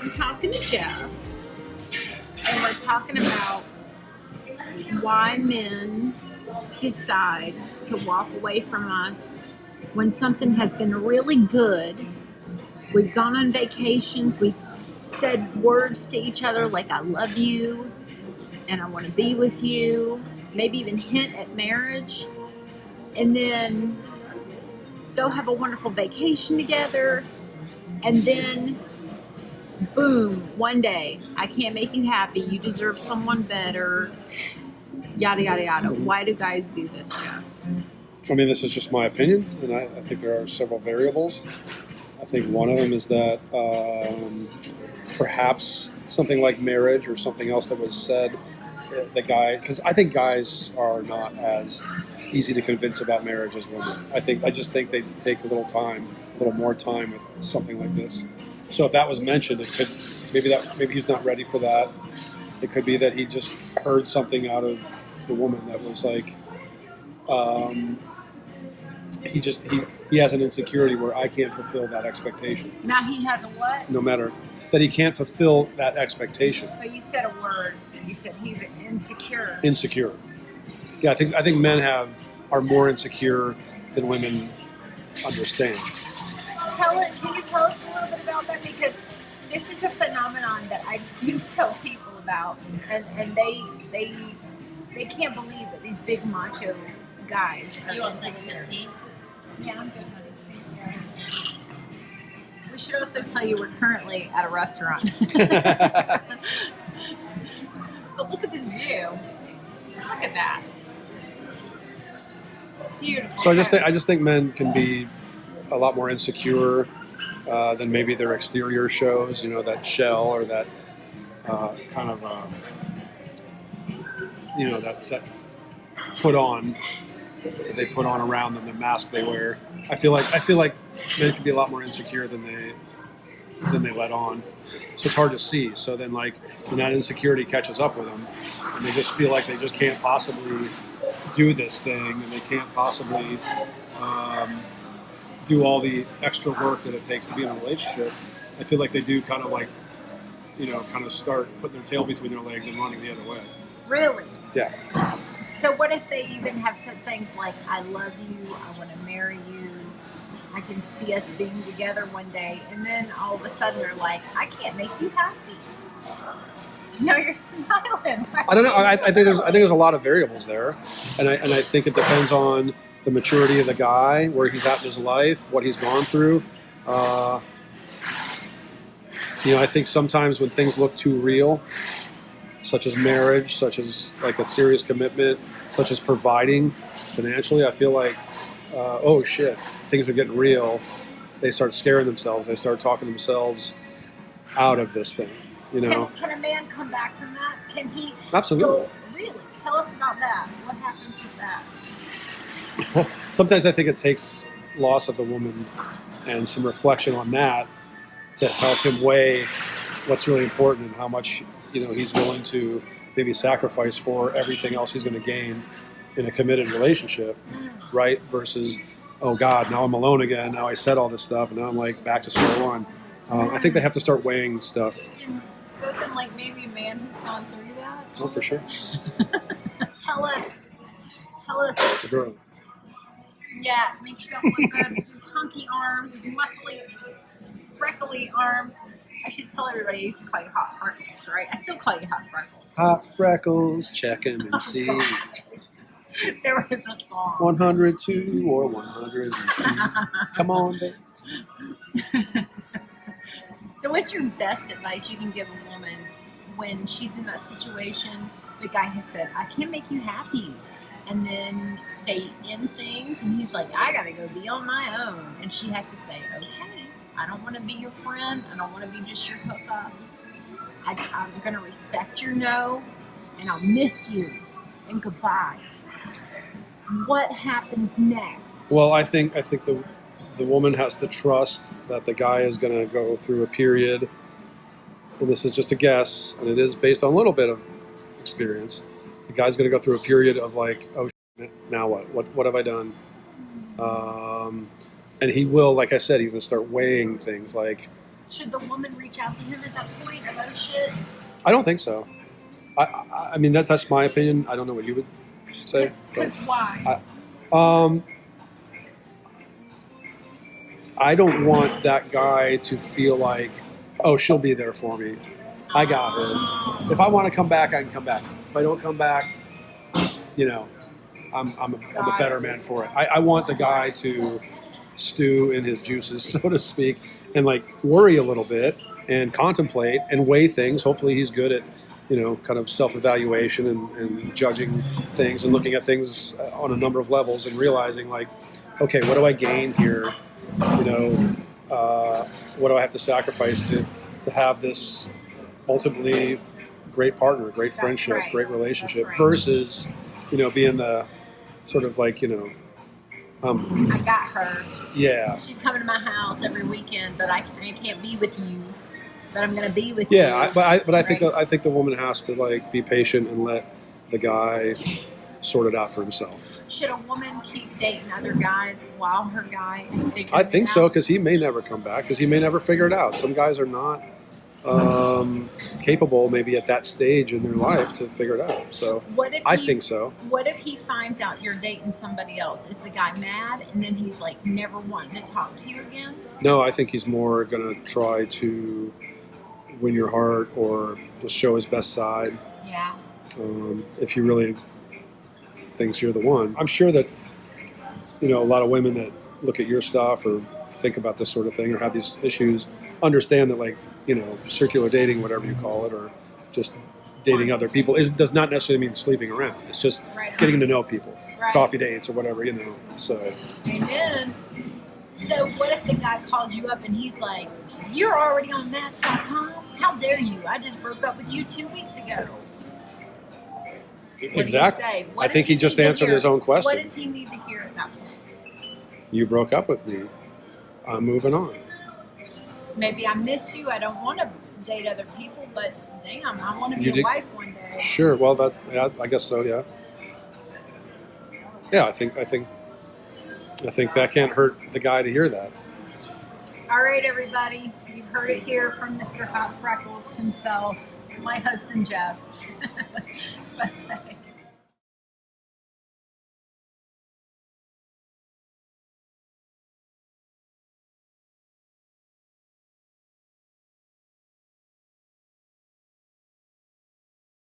I'm talking to Jeff, and we're talking about why men decide to walk away from us when something has been really good. We've gone on vacations, we've said words to each other like I love you and I want to be with you, maybe even hint at marriage, and then go have a wonderful vacation together, and then boom, one day, I can't make you happy, you deserve someone better, yada, yada, yada. Why do guys do this, Jeff? I mean, this is just my opinion, and I think there are several variables. I think one of them is that perhaps something like marriage or something else that was said, the guy, because I think guys are not as easy to convince about marriage as women. I just think they take a little more time with something like this. So if that was mentioned, it could maybe he's not ready for that. It could be that he just heard something out of the woman that was like, he has an insecurity where I can't fulfill that expectation. Now he has a what? No matter that he can't fulfill that expectation. But you said a word. You said he's insecure. Insecure. Yeah, I think men are more insecure than women understand. Can you tell us a little bit about that? Because this is a phenomenon that I do tell people about, and they can't believe that these big macho guys are You want second tea? Yeah, I'm good, honey. Yeah. We should also tell you we're currently at a restaurant. But look at this view. Look at that. Beautiful. So I just think men can be a lot more insecure than maybe their exterior shows. You know, that shell or that kind of that put on that they put on around them, the mask they wear. I feel like men can be a lot more insecure than they let on. So it's hard to see. So then, like, when that insecurity catches up with them, and they just feel like they just can't possibly do this thing, and they can't possibly do all the extra work that it takes to be in a relationship, I feel like they do kind of start putting their tail between their legs and running the other way. Really? Yeah. So what if they even have said things like, I love you, I want to marry you, I can see us being together one day, and then all of a sudden they're like, I can't make you happy. No, you're smiling. I don't know. I think there's a lot of variables there, and I think it depends on the maturity of the guy, where he's at in his life, what he's gone through. I think sometimes when things look too real, such as marriage, such as like a serious commitment, such as providing financially, I feel like, oh shit, things are getting real. They start scaring themselves. They start talking themselves out of this thing. You know. Can a man come back from that? Can he? Absolutely. Really? Tell us about that. What happens with that? Sometimes I think it takes loss of the woman and some reflection on that to help him weigh what's really important and how much he's willing to maybe sacrifice for everything else he's going to gain in a committed relationship, right? Versus, oh God, now I'm alone again. Now I said all this stuff, and now I'm like back to square one. I think they have to start weighing stuff. Spoken like maybe a man who's gone through that. Oh, for sure. Tell us. The girl. Yeah, make yourself look good. His hunky arms, his muscly, freckly arms. I should tell everybody I used to call you Hot Freckles, right? I still call you Hot Freckles. Hot Freckles, check him and see. There was a song. 102 or 102. Come on, baby. So what's your best advice you can give a woman when she's in that situation? The guy has said, I can't make you happy. And then they end things, and he's like, I gotta go be on my own. And she has to say, okay, I don't want to be your friend. I don't want to be just your hookup. I'm gonna respect your no, and I'll miss you. And goodbye. What happens next? Well, I think the woman has to trust that the guy is going to go through a period, and this is just a guess, and it is based on a little bit of experience. The guy's going to go through a period of like, oh, now what? What have I done? And he will, like I said, he's going to start weighing things like, Should the woman reach out to him at that point about shit? I don't think so. I mean, that's my opinion. I don't know what you would say. Because why? I don't want that guy to feel like, oh, she'll be there for me. I got her. If I want to come back, I can come back. If I don't come back, you know, I'm a better man for it. I want the guy to stew in his juices, so to speak, and like worry a little bit and contemplate and weigh things. Hopefully he's good at, you know, kind of self-evaluation and judging things and looking at things on a number of levels and realizing like, okay, what do I gain here? You know, what do I have to sacrifice to have this ultimately great partner, great friendship, great relationship versus, you know, being the sort of like, you know, I got her. Yeah. She's coming to my house every weekend, but I can't be with you. But I'm going to be with you. Yeah, but I think the woman has to like be patient and let the guy sort it out for himself. Should a woman keep dating other guys while her guy is figuring it out? I think so, because he may never come back, because he may never figure it out. Some guys are not capable, maybe at that stage in their life, to figure it out. So I think so. What if he finds out you're dating somebody else? Is the guy mad, and then he's like never wanting to talk to you again? No, I think he's more going to try to win your heart or just show his best side. Yeah. If he really thinks you're the one. I'm sure that, you know, a lot of women that look at your stuff or think about this sort of thing or have these issues understand that, like, you know, circular dating, whatever you call it, or just dating other people does not necessarily mean sleeping around. It's just getting to know people, coffee dates or whatever, you know. So. Amen. So what if the guy calls you up and he's like, "You're already on Match.com? How dare you? I just broke up with you 2 weeks ago." Exactly. I think he just answered his own question. What does he need to hear at that point? You broke up with me. I'm moving on. Maybe I miss you. I don't want to date other people, but damn, I want to be a wife one day. Sure. Well, I guess so. Yeah. Yeah. I think that can't hurt the guy to hear that. All right, everybody. You've heard it here from Mr. Hot Freckles himself, my husband Jeff.